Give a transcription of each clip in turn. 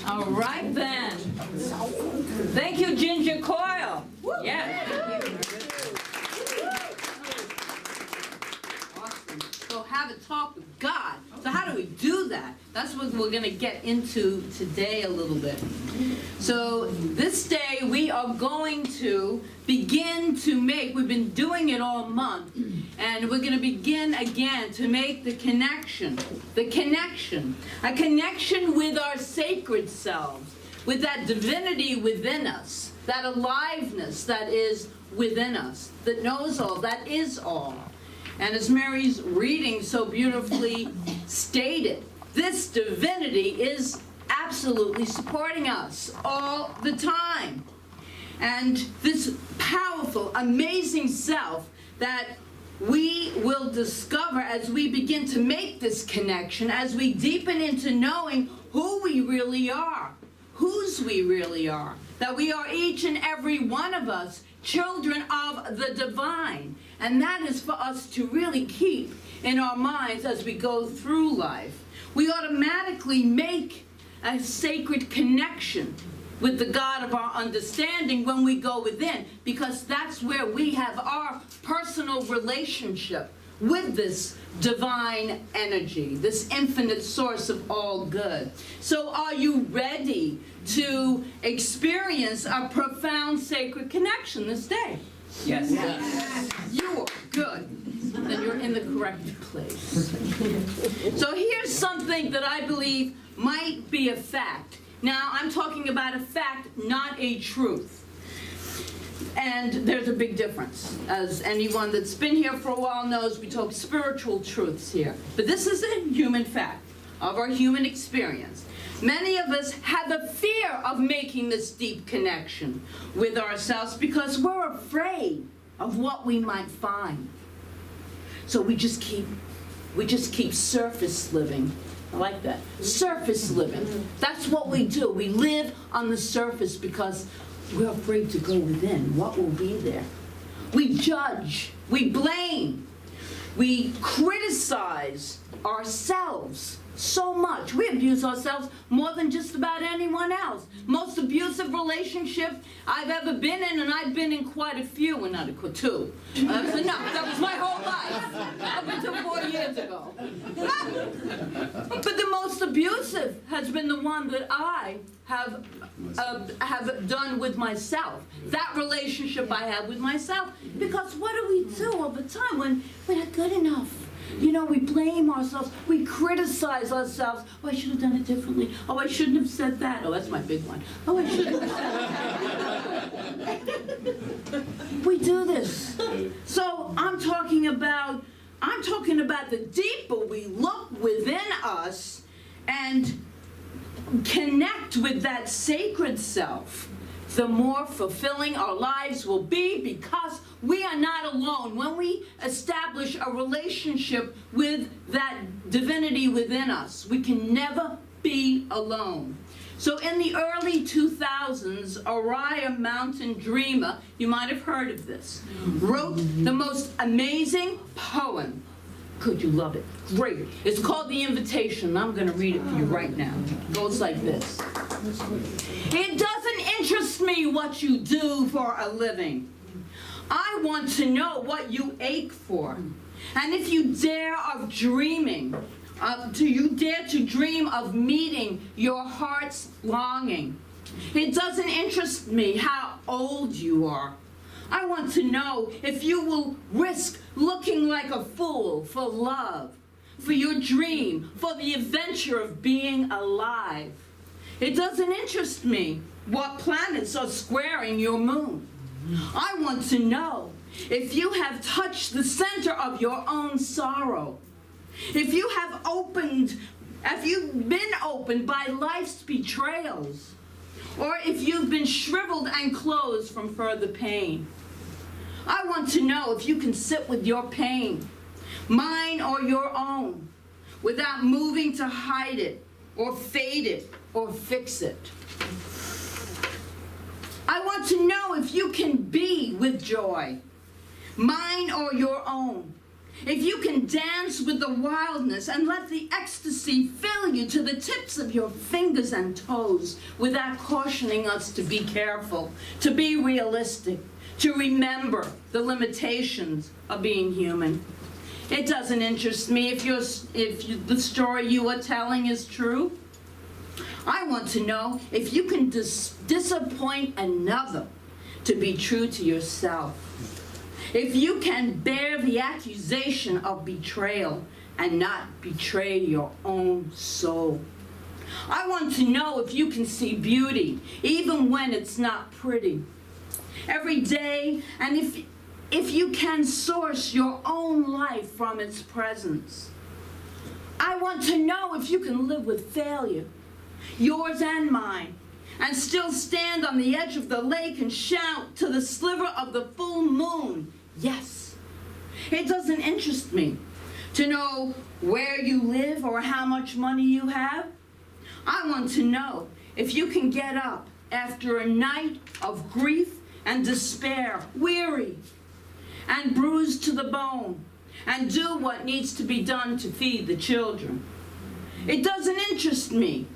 All right then. Thank you, Ginger Coyle. Yes. Awesome. So have a talk with God. So how do we do that? That's what we're going to get into today a little bit. So this day we are going to begin to make, we've been doing it all month, and we're going to begin again to make a connection with our sacred selves, with that divinity within us, that aliveness that is within us, that knows all, that is all. And as Mary's reading so beautifully stated, this divinity is absolutely supporting us all the time. And this powerful, amazing self that we will discover as we begin to make this connection, as we deepen into knowing who we really are, whose we really are, that we are each and every one of us children of the divine. And that is for us to really keep in our minds as we go through life. We automatically make a sacred connection with the God of our understanding when we go within, because that's where we have our personal relationship with this divine energy, this infinite source of all good. So are you ready to experience a profound sacred connection this day? Yes. Yes. You are good. Then you're in the correct place. So here's something that I believe might be a fact. Now, I'm talking about a fact, not a truth. And there's a big difference. As anyone that's been here for a while knows, we talk spiritual truths here. But this is a human fact of our human experience. Many of us have a fear of making this deep connection with ourselves because we're afraid of what we might find. So we just keep surface living. I like that. Surface living. That's what we do. We live on the surface because we're afraid to go within. What will be there? We judge. We blame. We criticize ourselves so much. We abuse ourselves more than just about anyone else. Most abusive relationship I've ever been in, and I've been in quite a few, well, not two. That was enough. That was my whole life, up until 4 years ago. But the most abusive has been the one that I have done with myself. That relationship I have with myself. Because what do we do all the time when we're not good enough? You know, we blame ourselves. We criticize ourselves. Oh, I should have done it differently. Oh, I shouldn't have said that. Oh, that's my big one. Oh, I shouldn't have said that. We do this. So I'm talking about the deeper we look within us and connect with that sacred self, the more fulfilling our lives will be, because we are not alone. When we establish a relationship with that divinity within us, we can never be alone. So in the early 2000s, Oriah Mountain Dreamer, you might have heard of this, wrote the most amazing poem. Could you love it? Great. It's called The Invitation. I'm going to read it for you right now. It goes like this. It doesn't interest me what you do for a living. I want to know what you ache for. And if you dare of dreaming, do you dare to dream of meeting your heart's longing? It doesn't interest me how old you are. I want to know if you will risk looking like a fool for love, for your dream, for the adventure of being alive. It doesn't interest me what planets are squaring your moon. I want to know if you have touched the center of your own sorrow, if you've been opened by life's betrayals, or if you've been shriveled and closed from further pain. I want to know if you can sit with your pain, mine or your own, without moving to hide it, or fade it, or fix it. I want to know if you can be with joy, mine or your own, if you can dance with the wildness and let the ecstasy fill you to the tips of your fingers and toes without cautioning us to be careful, to be realistic, to remember the limitations of being human. It doesn't interest me if the story you are telling is true. I want to know if you can disappoint another to be true to yourself. If you can bear the accusation of betrayal and not betray your own soul. I want to know if you can see beauty even when it's not pretty every day, and if you can source your own life from its presence. I want to know if you can live with failure, yours and mine, and still stand on the edge of the lake and shout to the sliver of the full moon, yes. It doesn't interest me to know where you live or how much money you have. I want to know if you can get up after a night of grief and despair, weary and bruised to the bone, and do what needs to be done to feed the children. It doesn't interest me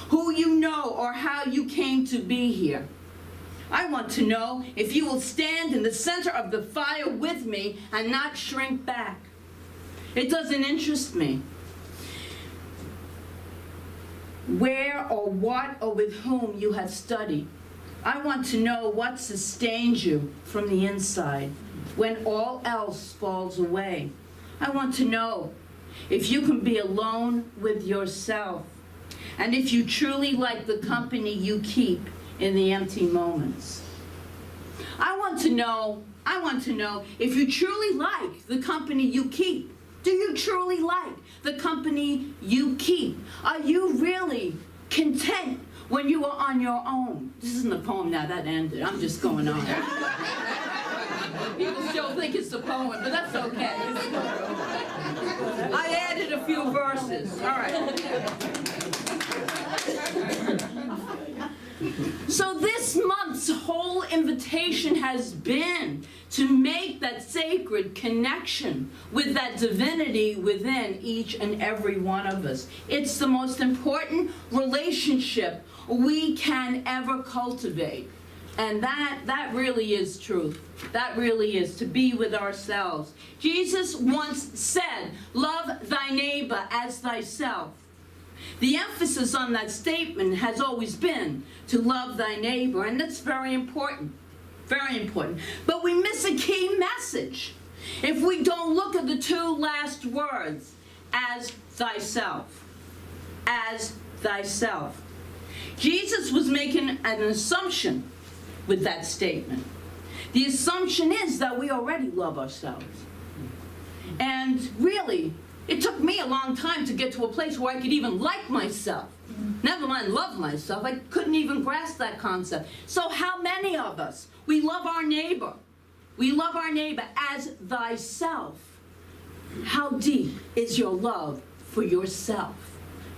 who you know or how you came to be here. I want to know if you will stand in the center of the fire with me and not shrink back. It doesn't interest me where or what or with whom you have studied. I want to know what sustains you from the inside when all else falls away. I want to know if you can be alone with yourself and if you truly like the company you keep in the empty moments. I want to know if you truly like the company you keep. Do you truly like the company you keep? Are you really content when you are on your own? This isn't a poem now, that ended. I'm just going on. People still think it's a poem, but that's okay. I added a few verses. All right. So this month's whole invitation has been to make that sacred connection with that divinity within each and every one of us. It's the most important relationship we can ever cultivate. And that really is truth. That really is to be with ourselves. Jesus once said, "Love thy neighbor as thyself." The emphasis on that statement has always been to love thy neighbor, and that's very important. Very important. But we miss a key message if we don't look at the two last words, as thyself. As thyself. Jesus was making an assumption with that statement. The assumption is that we already love ourselves. And really, it took me a long time to get to a place where I could even like myself. Never mind love myself. I couldn't even grasp that concept. So how many of us, we love our neighbor. We love our neighbor as thyself. How deep is your love for yourself?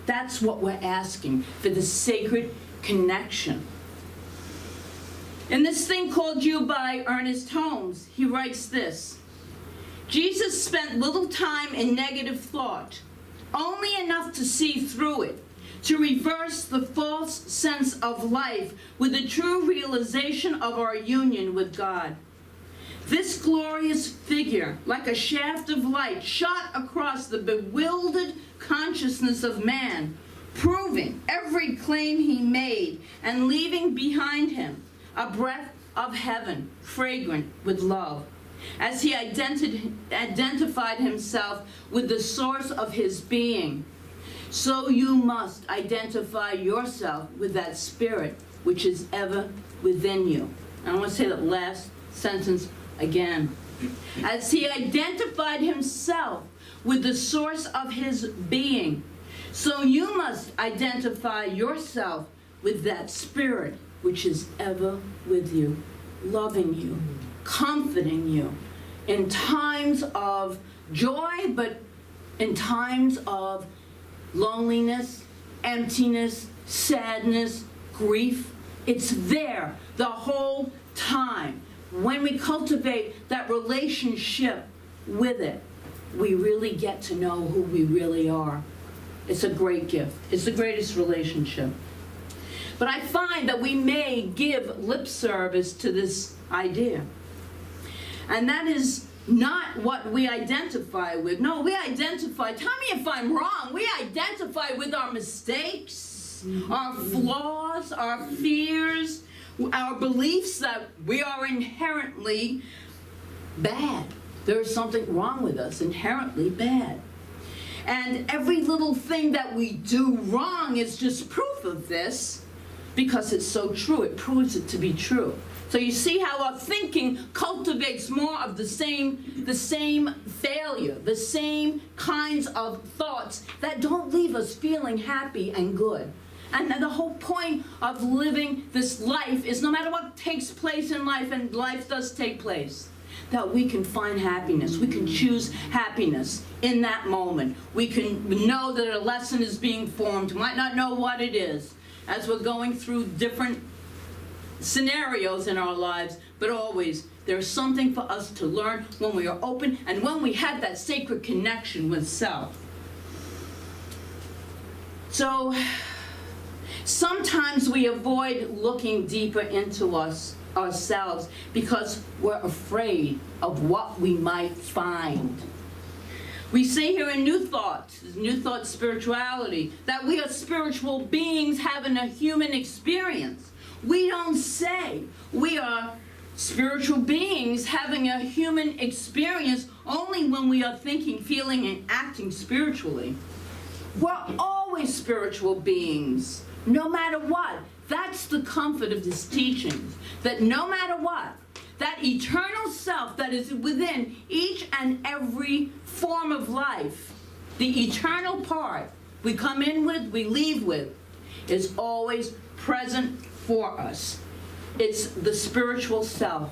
That's what we're asking for, the sacred connection. In this thing called You by Ernest Holmes, he writes this: Jesus spent little time in negative thought, only enough to see through it, to reverse the false sense of life with the true realization of our union with God. This glorious figure, like a shaft of light, shot across the bewildered consciousness of man, proving every claim he made and leaving behind him a breath of heaven, fragrant with love. As he identified himself with the source of his being, so you must identify yourself with that spirit which is ever within you. And I want to say that last sentence again. As he identified himself with the source of his being, so you must identify yourself with that spirit which is ever with you, loving you, comforting you in times of joy, but in times of loneliness, emptiness, sadness, grief. It's there the whole time when we cultivate that relationship with it. we really get to know who we really are. It's a great gift. It's the greatest relationship. But I find that we may give lip service to this idea. And that is not what we identify with. No, we identify, tell me if I'm wrong, we identify with our mistakes, our flaws, our fears, our beliefs that we are inherently bad. There is something wrong with us, inherently bad. And every little thing that we do wrong is just proof of this, because it's so true. It proves it to be true. So you see how our thinking cultivates more of the same failure, the same kinds of thoughts that don't leave us feeling happy and good. And the whole point of living this life is no matter what takes place in life, and life does take place, that we can find happiness. We can choose happiness in that moment. We can know that a lesson is being formed. We might not know what it is as we're going through different scenarios in our lives, but always there's something for us to learn when we are open and when we have that sacred connection with self. So sometimes we avoid looking deeper into ourselves because we're afraid of what we might find. We say here in New Thought Spirituality, that we are spiritual beings having a human experience. We don't say we are spiritual beings having a human experience only when we are thinking, feeling, and acting spiritually. We're always spiritual beings, no matter what. That's the comfort of this teaching, that no matter what, that eternal self that is within each and every form of life, the eternal part we come in with, we leave with, is always present for us. It's the spiritual self,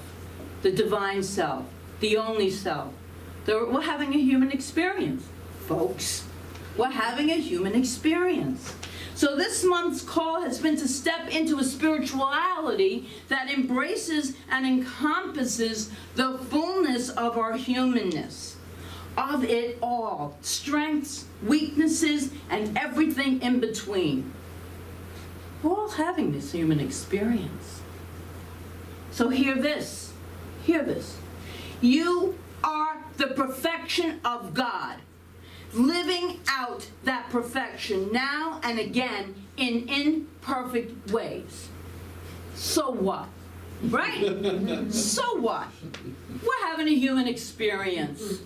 the divine self, the only self. We're having a human experience, folks. We're having a human experience. So this month's call has been to step into a spirituality that embraces and encompasses the fullness of our humanness, of it all, strengths, weaknesses, and everything in between. We're all having this human experience. So hear this. Hear this. You are the perfection of God, living out that perfection now and again in imperfect ways. So what? Right? So what? We're having a human experience.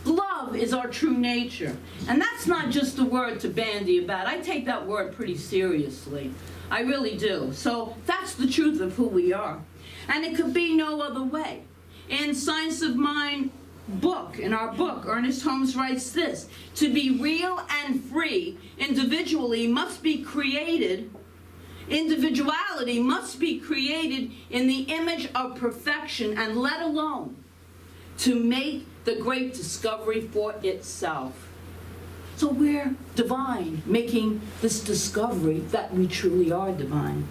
Love is our true nature. And that's not just a word to bandy about. I take that word pretty seriously. I really do. So that's the truth of who we are. And it could be no other way. In Science of Mind book, in our book, Ernest Holmes writes this: to be real and free, individuality must be created in the image of perfection, and let alone to make the great discovery for itself. So we're divine, making this discovery that we truly are divine.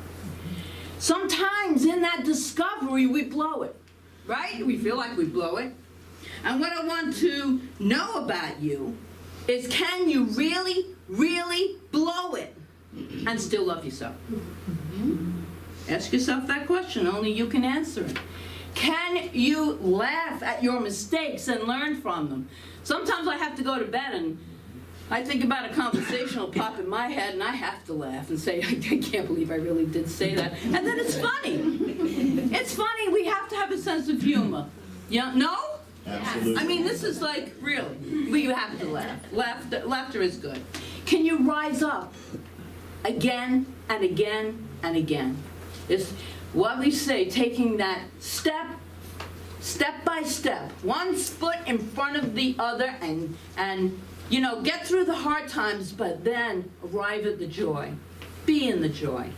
Sometimes in that discovery we blow it, right? We feel like we blow it. And what I want to know about you is, can you really, really blow it and still love yourself? Ask yourself that question. Only you can answer it. Can you laugh at your mistakes and learn from them? Sometimes I have to go to bed and I think about a conversation will pop in my head and I have to laugh and say, I can't believe I really did say that. And then it's funny. It's funny. We have to have a sense of humor. Yeah, no? Absolutely. I mean, this is like, really, we have to laugh. Laughter is good. Can you rise up again and again and again? It's what we say, taking that step by step, one foot in front of the other, and you know, get through the hard times, but then arrive at the joy. Be in the joy.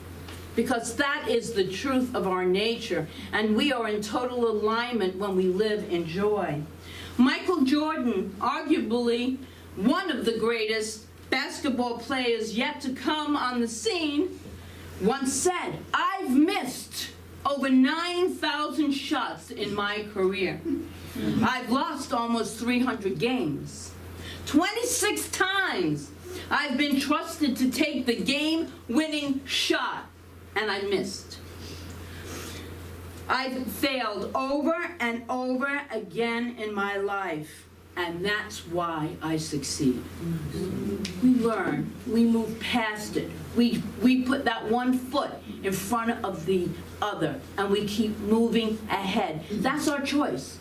Because that is the truth of our nature, and we are in total alignment when we live in joy. Michael Jordan, arguably one of the greatest basketball players yet to come on the scene, once said, I've missed over 9,000 shots in my career. I've lost almost 300 games. 26 times I've been trusted to take the game-winning shot, and I missed. I've failed over and over again in my life, and that's why I succeed. We learn, we move past it. We put that one foot in front of the other, and we keep moving ahead. That's our choice.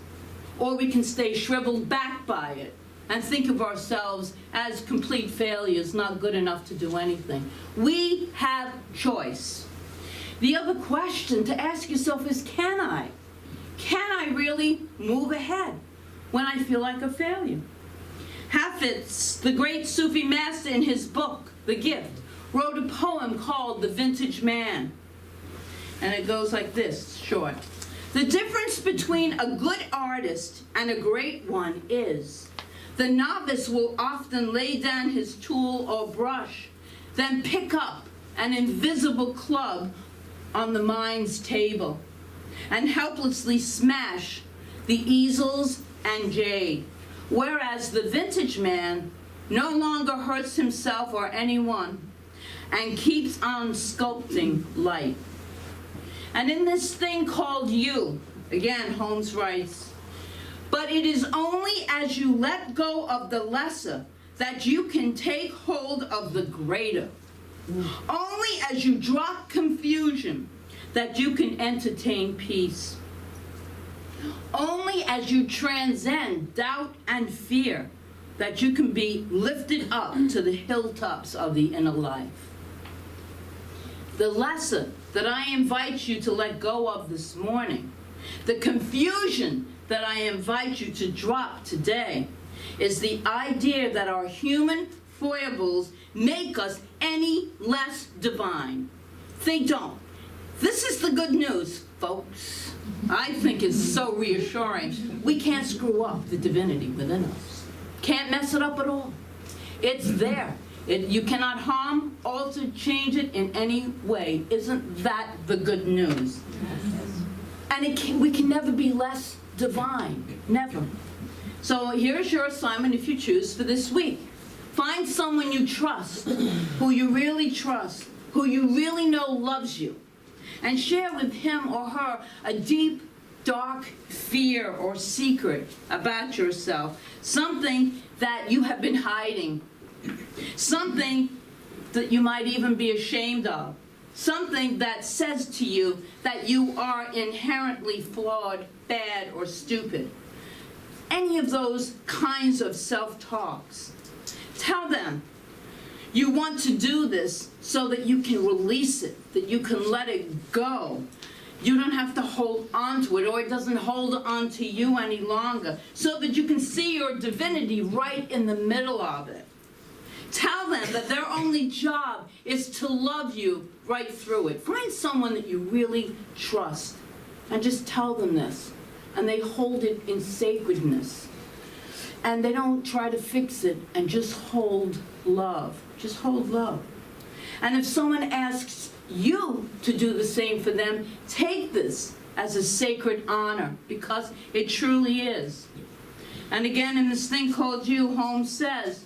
Or we can stay shriveled back by it and think of ourselves as complete failures, not good enough to do anything. We have choice. The other question to ask yourself is, can I? Can I really move ahead when I feel like a failure? Hafiz, the great Sufi master, in his book, The Gift, wrote a poem called The Vintage Man. And it goes like this, short. The difference between a good artist and a great one is the novice will often lay down his tool or brush, then pick up an invisible club on the mind's table and helplessly smash the easels and jade, whereas the vintage man no longer hurts himself or anyone and keeps on sculpting light. And in this thing called you, again, Holmes writes, but it is only as you let go of the lesser that you can take hold of the greater. Only as you drop confusion that you can entertain peace. Only as you transcend doubt and fear that you can be lifted up to the hilltops of the inner life. The lesser that I invite you to let go of this morning, the confusion that I invite you to drop today, is the idea that our human foibles make us any less divine. They don't. This is the good news, folks. I think it's so reassuring. We can't screw up the divinity within us. Can't mess it up at all. It's there. You cannot harm, alter, change it in any way. Isn't that the good news? And we can never be less divine. Never. So here's your assignment, if you choose, for this week. Find someone you trust, who you really trust, who you really know loves you, and share with him or her a deep, dark fear or secret about yourself, something that you have been hiding, something that you might even be ashamed of, something that says to you that you are inherently flawed, bad, or stupid. Any of those kinds of self-talks. Tell them you want to do this so that you can release it, that you can let it go. You don't have to hold on to it, or it doesn't hold on to you any longer, so that you can see your divinity right in the middle of it. Tell them that their only job is to love you right through it. Find someone that you really trust and just tell them this. And they hold it in sacredness. And they don't try to fix it, and just hold love. Just hold love. And if someone asks you to do the same for them, take this as a sacred honor, because it truly is. And again, in this thing called you, Holmes says,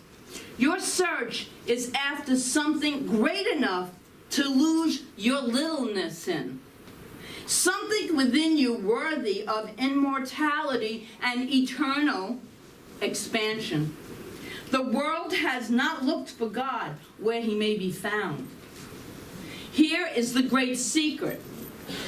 your search is after something great enough to lose your littleness in. Something within you worthy of immortality and eternal expansion. The world has not looked for God where he may be found. Here is the great secret.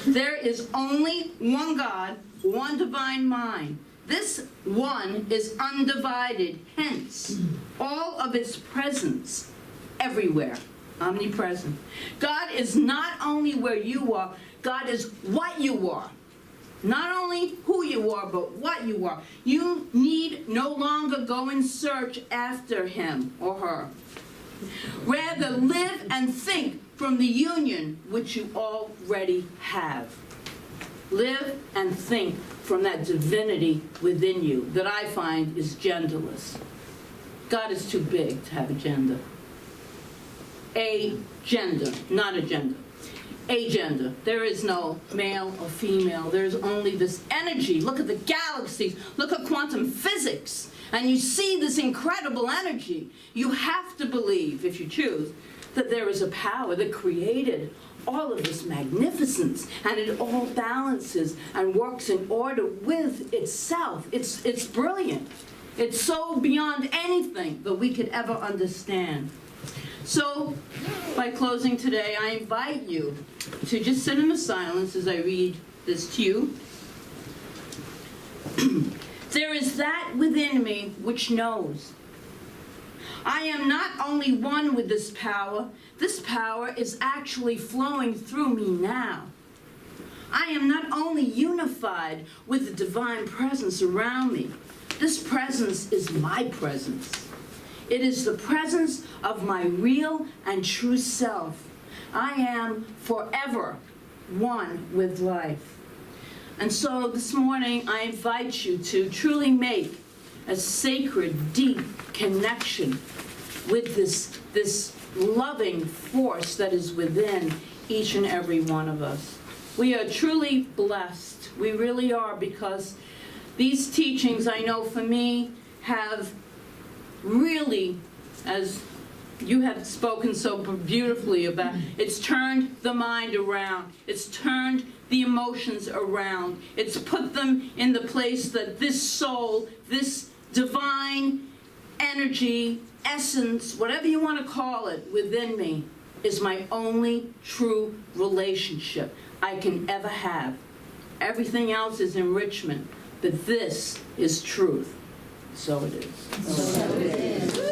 There is only one God, one divine mind. This one is undivided, hence all of its presence everywhere, omnipresent. God is not only where you are, God is what you are. Not only who you are, but what you are. You need no longer go and search after him or her. Rather, live and think from the union which you already have. Live and think from that divinity within you that I find is genderless. God is too big to have a gender. A gender, not a gender. agender. There is no male or female. There's only this energy. Look at the galaxies. Look at quantum physics. And you see this incredible energy. You have to believe, if you choose, that there is a power that created all of this magnificence, and it all balances and works in order with itself. It's brilliant. It's so beyond anything that we could ever understand. So, by closing today, I invite you to just sit in the silence as I read this to you. There is that within me which knows. I am not only one with this power is actually flowing through me now. I am not only unified with the divine presence around me, this presence is my presence. It is the presence of my real and true self. I am forever one with life. And so this morning I invite you to truly make a sacred, deep connection with this loving force that is within each and every one of us. We are truly blessed. We really are, because these teachings, I know for me, have really, as you have spoken so beautifully about, it's turned the mind around. It's turned the emotions around. It's put them in the place that this soul, this divine energy, essence, whatever you want to call it, within me, is my only true relationship I can ever have. Everything else is enrichment, but this is truth. So it is. So it is.